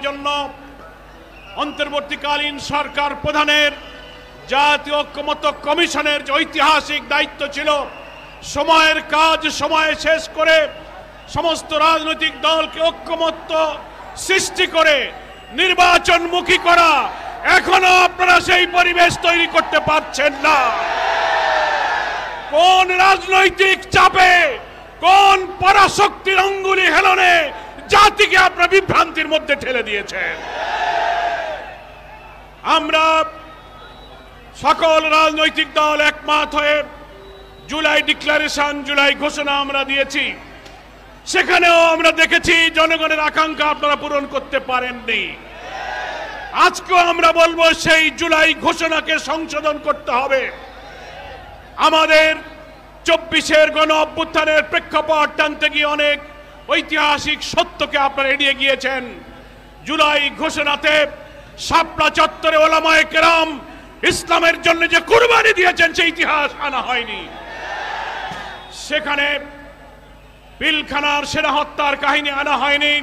জন্য অন্তর্বর্তীকালীন সরকার প্রধানের জাতীয় ঐক্যমত্য কমিশনের যে ঐতিহাসিক দায়িত্ব ছিল সময়ের কাজ সময়ে শেষ করে সমস্ত রাজনৈতিক দলকে ঐক্যমত্য সৃষ্টি করে নির্বাচনমুখী করা, এখনো আপনারা সেই পরিবেশ তৈরি করতে পারছেন না। কোন রাজনৈতিক চাপে, কোন পরাশক্তির অঙ্গুলি হেলনে জাতিকে আপনারা বিভ্রান্তির মধ্যে ঠেলে দিয়েছেন? আমরা সকল রাজনৈতিক দল একমত হয়ে জুলাই ডিক্লারেশন, জুলাই ঘোষণা আমরা দিয়েছি। সেখানেও আমরা দেখেছি জনগণের আকাঙ্ক্ষা আপনারা পূরণ করতে পারেননি। আজকেও আমরা বলবো সেই জুলাই ঘোষণাকে সংশোধন করতে হবে। আমাদের 24-এর গণ অভ্যুত্থানের প্রেক্ষাপট টানতে গিয়ে অনেক ঐতিহাসিক সত্যকে আপনারা এড়িয়ে গিয়েছেন। জুলাই ঘোষণাতে শাপলা চত্বরে ওলামায়ে কেরাম ইসলামের জন্য যে কুরবানি দিয়েছেন সেই ইতিহাস আনা হয়নি। সেখানে পিলখানার সেনা হত্যার কাহিনী আনা হয়নি।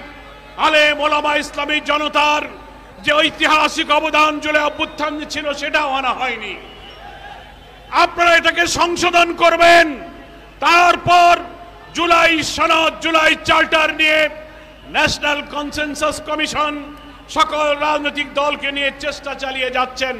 আলেম ওলামা ইসলামী জনতার যে ঐতিহাসিক অবদান জুলাই অভ্যুত্থান ছিল সেটাও আনা হয়নি। আপনারা এটাকে সংশোধন করবেন। তারপর জুলাই সনদ, জুলাই চার্টার নিয়ে ন্যাশনাল কনসেনসাস কমিশন সকল রাজনৈতিক দলকে নিয়ে চেষ্টা চালিয়ে যাচ্ছেন।